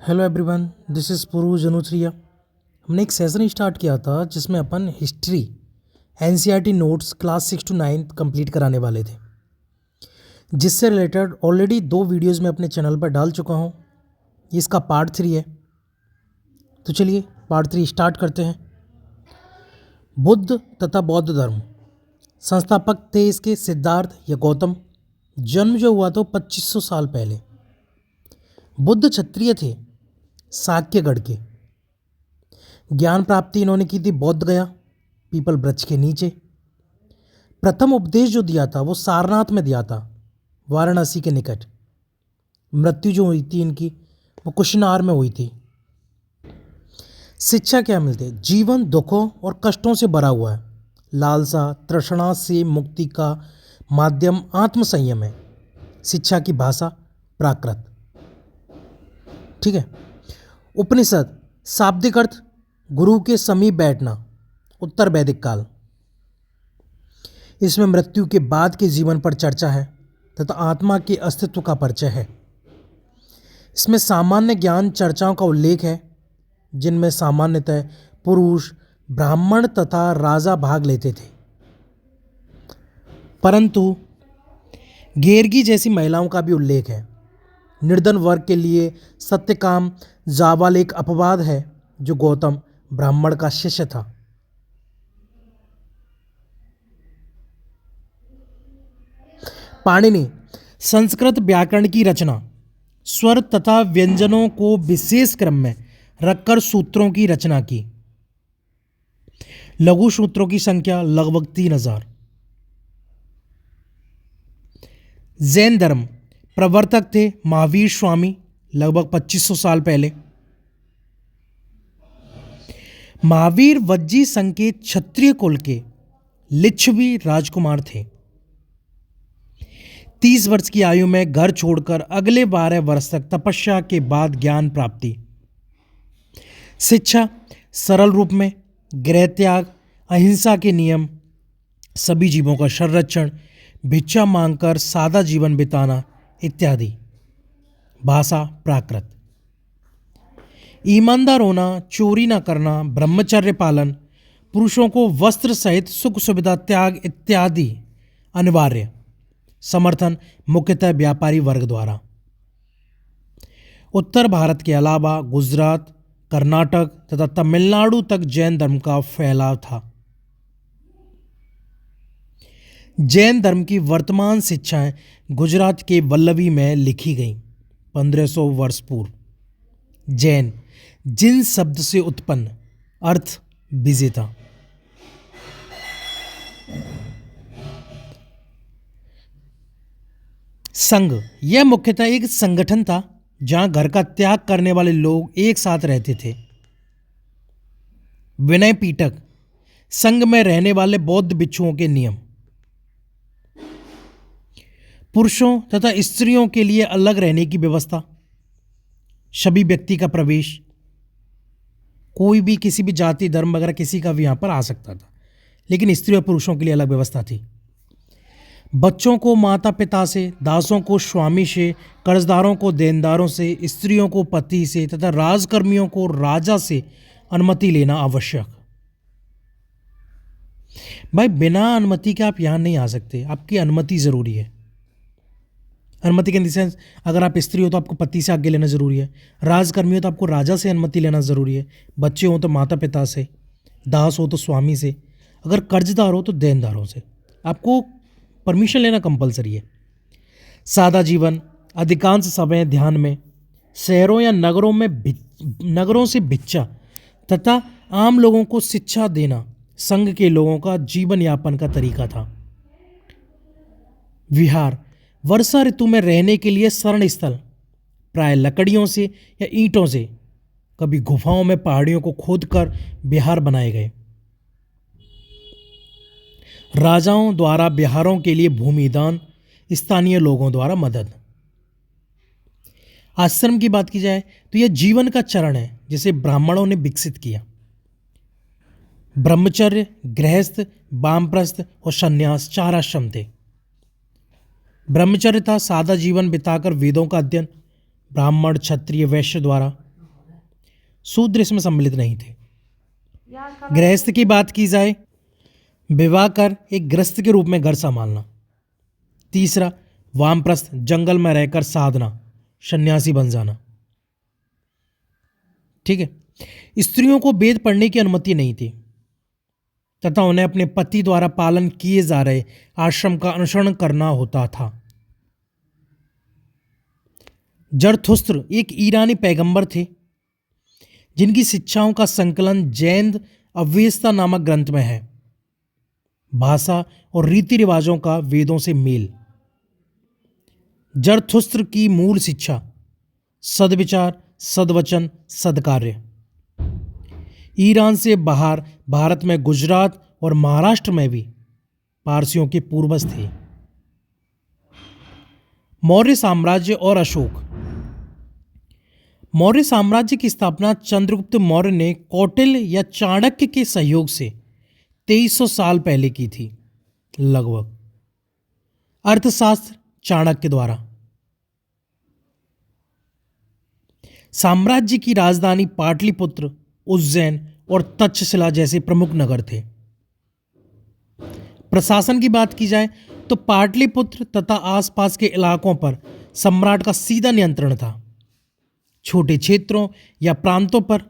Hello everyone, this is पुरू जनुथ्रिया। हमने एक सेशन स्टार्ट किया था जिसमें अपन history NCERT notes class 6 to 9 complete कराने वाले थे, जिससे रिलेटेड ऑलरेडी 2 वीडियोस में अपने चैनल पर डाल चुका हूँ। ये इसका पार्ट 3 है। तो चलिए पार्ट 3 स्टार्ट करते हैं। बुद्ध तथा बौद्ध धर्म संस्थापक थे इसके सिद्धार्थ या गौतम। जन्म जो हुआ तो 2500 साल पहले। बुद्ध क्षत्रिय थे, साक्यगढ़ के। ज्ञान प्राप्ति इन्होंने की थी बौद्ध गया, पीपल वृक्ष के नीचे। प्रथम उपदेश जो दिया था वो सारनाथ में दिया था, वाराणसी के निकट। मृत्यु जो हुई थी इनकी वो कुशिनार में हुई थी। शिक्षा क्या मिलती है? जीवन दुखों और कष्टों से भरा हुआ है। लालसा तृष्णा से मुक्ति का माध्यम आत्मसंयम है। शिक्षा की भाषा प्राकृत। ठीक है। उपनिषद शाब्दिक अर्थ गुरु के समीप बैठना, उत्तर वैदिक काल। इसमें मृत्यु के बाद के जीवन पर चर्चा है तथा आत्मा के अस्तित्व का परिचय है। इसमें सामान्य ज्ञान चर्चाओं का उल्लेख है, जिनमें सामान्यतः पुरुष, ब्राह्मण तथा राजा भाग लेते थे, परंतु गेरगी जैसी महिलाओं का भी उल्लेख है। निर्धन वर्ग के लिए सत्यकाम जावाल एक अपवाद है, जो गौतम ब्राह्मण का शिष्य था। पाणिनि संस्कृत व्याकरण की रचना, स्वर तथा व्यंजनों को विशेष क्रम में रखकर सूत्रों की रचना की। लघु सूत्रों की संख्या लगभग 3000। जैन धर्म प्रवर्तक थे महावीर स्वामी, लगभग 2500 साल पहले। महावीर वज्जी संघ के क्षत्रिय कुल के लिच्छवी राजकुमार थे। 30 वर्ष की आयु में घर छोड़कर अगले 12 वर्ष तक तपस्या के बाद ज्ञान प्राप्ति। शिक्षा सरल रूप में गृह त्याग, अहिंसा के नियम, सभी जीवों का संरक्षण, भिक्षा मांगकर सादा जीवन बिताना इत्यादि। भाषा प्राकृत। ईमानदार होना, चोरी न करना, ब्रह्मचर्य पालन, पुरुषों को वस्त्र सहित सुख सुविधा त्याग इत्यादि अनिवार्य। समर्थन मुख्यतः व्यापारी वर्ग द्वारा। उत्तर भारत के अलावा गुजरात, कर्नाटक तथा तमिलनाडु तक जैन धर्म का फैलाव था। जैन धर्म की वर्तमान शिक्षाएं गुजरात के वल्लभी में लिखी गईं 1500 वर्ष पूर्व। जैन जिन शब्द से उत्पन्न, अर्थ विजेता। संघ यह मुख्यतः एक संगठन था जहां घर का त्याग करने वाले लोग एक साथ रहते थे। विनय पीटक संघ में रहने वाले बौद्ध भिक्षुओं के नियम। पुरुषों तथा स्त्रियों के लिए अलग रहने की व्यवस्था। सभी व्यक्ति का प्रवेश, कोई भी किसी भी जाति धर्म वगैरह किसी का भी यहाँ पर आ सकता था, लेकिन स्त्री और पुरुषों के लिए अलग व्यवस्था थी। बच्चों को माता पिता से, दासों को स्वामी से, कर्जदारों को देनदारों से, स्त्रियों को पति से तथा राजकर्मियों को राजा से अनुमति लेना आवश्यक। भाई बिना अनुमति के आप यहाँ नहीं आ सकते, आपकी अनुमति ज़रूरी है। अनुमति के इन सेंस, अगर आप स्त्री हो तो आपको पति से आज्ञा लेना ज़रूरी है, राजकर्मी हो तो आपको राजा से अनुमति लेना ज़रूरी है, बच्चे हो तो माता पिता से, दास हो तो स्वामी से, अगर कर्जदार हो तो देनदारों से। आपको परमिशन लेना कंपलसरी है। सादा जीवन, अधिकांश समय ध्यान में, शहरों या नगरों से भिक्षा तथा आम लोगों को शिक्षा देना संघ के लोगों का जीवन यापन का तरीका था। विहार वर्षा ऋतु में रहने के लिए शरण स्थल, प्राय लकड़ियों से या ईंटों से, कभी गुफाओं में पहाड़ियों को खोदकर विहार बनाए गए। राजाओं द्वारा विहारों के लिए भूमिदान, स्थानीय लोगों द्वारा मदद। आश्रम की बात की जाए तो यह जीवन का चरण है जिसे ब्राह्मणों ने विकसित किया। ब्रह्मचर्य, गृहस्थ, वामप्रस्थ और संन्यास 4 आश्रम थे। ब्रह्मचर्य था सादा जीवन बिताकर वेदों का अध्ययन, ब्राह्मण क्षत्रिय वैश्य द्वारा शूद्र इसमें सम्मिलित नहीं थे। गृहस्थ की बात की जाए, विवाह कर एक गृहस्थ के रूप में घर संभालना। तीसरा, वामप्रस्थ, जंगल में रहकर साधना, सन्यासी बन जाना। ठीक है। स्त्रियों को वेद पढ़ने की अनुमति नहीं थी तथा उन्हें अपने पति द्वारा पालन किए जा रहे आश्रम का अनुसरण करना होता था। जरथुस्त्र एक ईरानी पैगंबर थे जिनकी शिक्षाओं का संकलन जैन अव्यवस्था नामक ग्रंथ में है। भाषा और रीति रिवाजों का वेदों से मेल। जरथुस्त्र की मूल शिक्षा सद्विचार, सद्वचन, सद्कार्य। ईरान से बाहर भारत में गुजरात और महाराष्ट्र में भी पारसियों के पूर्वज थे। मौर्य साम्राज्य और अशोक। मौर्य साम्राज्य की स्थापना चंद्रगुप्त मौर्य ने कौटिल्य या चाणक्य के सहयोग से 2300 साल पहले की थी लगभग। अर्थशास्त्र चाणक्य द्वारा। साम्राज्य की राजधानी पाटलिपुत्र, उज्जैन और तक्षशिला जैसे प्रमुख नगर थे। प्रशासन की बात की जाए तो पाटलिपुत्र तथा आसपास के इलाकों पर सम्राट का सीधा नियंत्रण था। छोटे क्षेत्रों या प्रांतों पर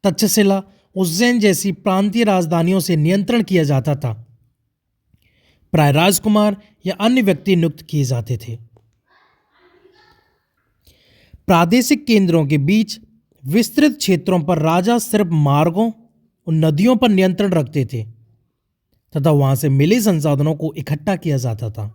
तक्षशिला, उज्जैन जैसी प्रांतीय राजधानियों से नियंत्रण किया जाता था। प्राय राजकुमार या अन्य व्यक्ति नियुक्त किए जाते थे। प्रादेशिक केंद्रों के बीच विस्तृत क्षेत्रों पर राजा सिर्फ मार्गों और नदियों पर नियंत्रण रखते थे तथा वहां से मिले संसाधनों को इकट्ठा किया जाता था।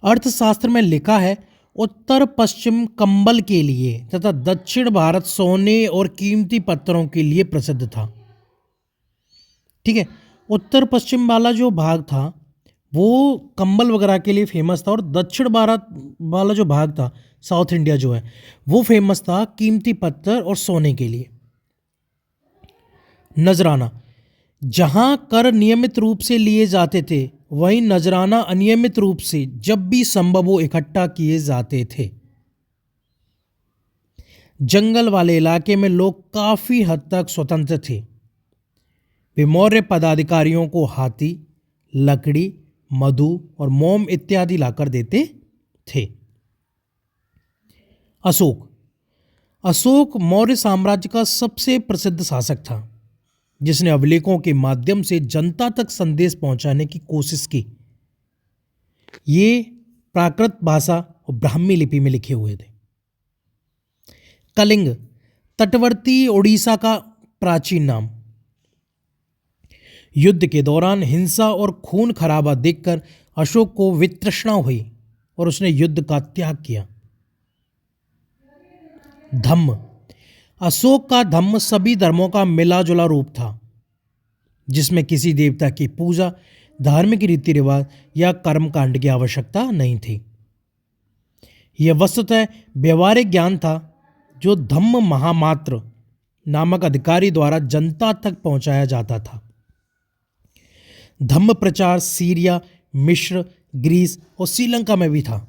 अर्थशास्त्र में लिखा है, उत्तर पश्चिम कंबल के लिए तथा दक्षिण भारत सोने और कीमती पत्थरों के लिए प्रसिद्ध था। ठीक है। उत्तर पश्चिम वाला जो भाग था वो कंबल वगैरह के लिए फेमस था और दक्षिण भारत वाला जो भाग था, साउथ इंडिया जो है, वो फेमस था कीमती पत्थर और सोने के लिए। नजराना। जहां कर नियमित रूप से लिए जाते थे वहीं नजराना अनियमित रूप से जब भी संभव हो इकट्ठा किए जाते थे। जंगल वाले इलाके में लोग काफी हद तक स्वतंत्र थे। वे मौर्य पदाधिकारियों को हाथी, लकड़ी, मधु और मोम इत्यादि लाकर देते थे। अशोक। अशोक मौर्य साम्राज्य का सबसे प्रसिद्ध शासक था जिसने अभिलेखों के माध्यम से जनता तक संदेश पहुंचाने की कोशिश की। ये प्राकृत भाषा और ब्राह्मी लिपि में लिखे हुए थे। कलिंग, तटवर्ती ओडिशा का प्राचीन नाम। युद्ध के दौरान हिंसा और खून खराबा देखकर अशोक को वितृष्णा हुई और उसने युद्ध का त्याग किया। धम्म। अशोक का धम्म सभी धर्मों का मिला जुला रूप था जिसमें किसी देवता की पूजा, धार्मिक रीति रिवाज या कर्मकांड की आवश्यकता नहीं थी। यह वस्तुतः व्यवहारिक ज्ञान था जो धम्म महामात्र नामक अधिकारी द्वारा जनता तक पहुंचाया जाता था। धम्म प्रचार सीरिया, मिस्र, ग्रीस और श्रीलंका में भी था।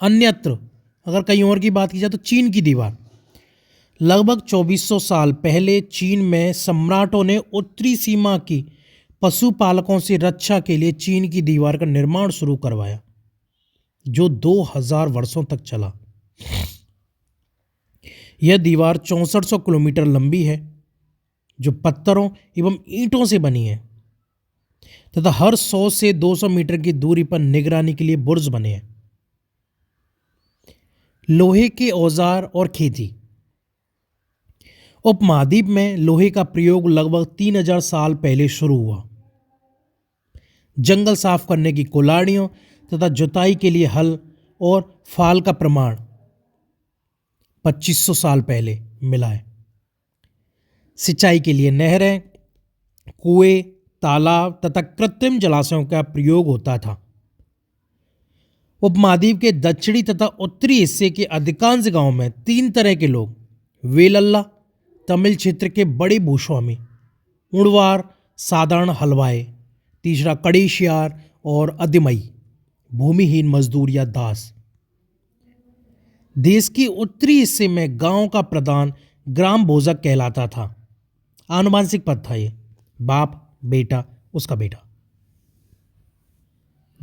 अन्यत्र अगर कहीं और की बात की जाए तो चीन की दीवार। लगभग 2400 साल पहले चीन में सम्राटों ने उत्तरी सीमा की पशुपालकों से रक्षा के लिए चीन की दीवार का निर्माण शुरू करवाया जो 2000 वर्षों तक चला। यह दीवार 6400 किलोमीटर लंबी है जो पत्थरों एवं ईंटों से बनी है तथा हर 100 से 200 मीटर की दूरी पर निगरानी के लिए बुर्ज बने हैं। लोहे के औजार और खेती। उपमहाद्वीप में लोहे का प्रयोग लगभग 3000 साल पहले शुरू हुआ। जंगल साफ करने की कुल्हाड़ियों तथा जुताई के लिए हल और फाल का प्रमाण 2500 साल पहले मिला है। सिंचाई के लिए नहरें, कुएं, तालाब तथा कृत्रिम जलाशयों का प्रयोग होता था। उपमहाद्वीप के दक्षिणी तथा उत्तरी हिस्से के अधिकांश गांवों में 3 तरह के लोग, वेलल्ला तमिल क्षेत्र के बड़े भूस्वामी, उड़वार साधारण हलवाई, तीसरा कड़ेशियार और अदिमई भूमिहीन मजदूर या दास। देश के उत्तरी हिस्से में गांव का प्रधान ग्राम भोजक कहलाता था। आनुवंशिक पद था ये, बाप बेटा उसका बेटा।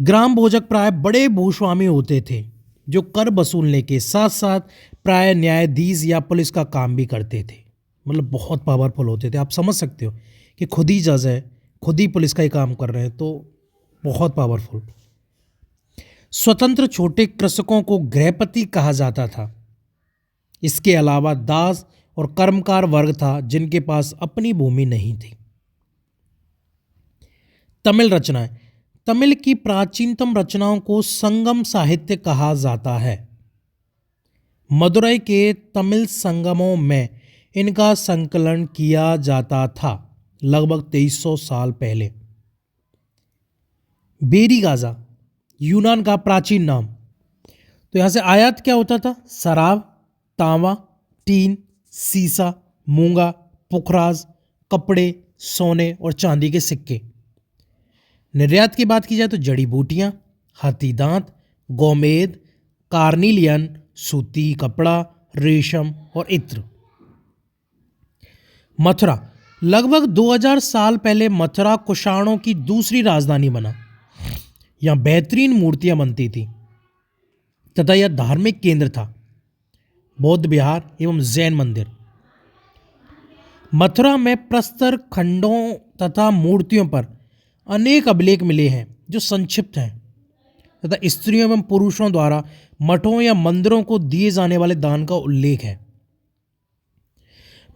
ग्राम भोजक प्राय बड़े भूस्वामी होते थे जो कर वसूलने के साथ साथ प्राय न्यायाधीश या पुलिस का काम भी करते थे। मतलब बहुत पावरफुल होते थे। आप समझ सकते हो कि खुद ही जज है, खुद ही पुलिस का ही काम कर रहे हैं, तो बहुत पावरफुल। स्वतंत्र छोटे कृषकों को गृहपति कहा जाता था। इसके अलावा दास और कर्मकार वर्ग था जिनके पास अपनी भूमि नहीं थी। तमिल रचनाएं। तमिल की प्राचीनतम रचनाओं को संगम साहित्य कहा जाता है। मदुरई के तमिल संगमों में इनका संकलन किया जाता था लगभग 2300 साल पहले। बेरी गाजा यूनान का प्राचीन नाम। तो यहां से आयात क्या होता था? शराब, तांबा, टीन, सीसा, मूंगा, पुखराज, कपड़े, सोने और चांदी के सिक्के। निर्यात की बात की जाए तो जड़ी बूटियां, हाथी दांत, गोमेद, कार्निलियन, सूती कपड़ा, रेशम और इत्र। मथुरा लगभग 2000 साल पहले मथुरा कुषाणों की दूसरी राजधानी बना। यहां बेहतरीन मूर्तियां बनती थी तथा यह धार्मिक केंद्र था, बौद्ध विहार एवं जैन मंदिर। मथुरा में प्रस्तर खंडों तथा मूर्तियों पर अनेक अभिलेख मिले हैं जो संक्षिप्त हैं तथा स्त्रियों एवं पुरुषों द्वारा मठों या मंदिरों को दिए जाने वाले दान का उल्लेख है।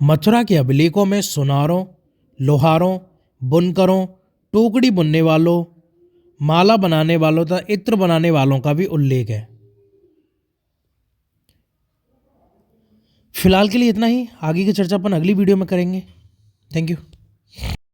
मथुरा के अभिलेखों में सुनारों, लोहारों, बुनकरों, टोकरी बुनने वालों, माला बनाने वालों तथा इत्र बनाने वालों का भी उल्लेख है। फिलहाल के लिए इतना ही। आगे की चर्चा अपन अगली वीडियो में करेंगे। Thank you.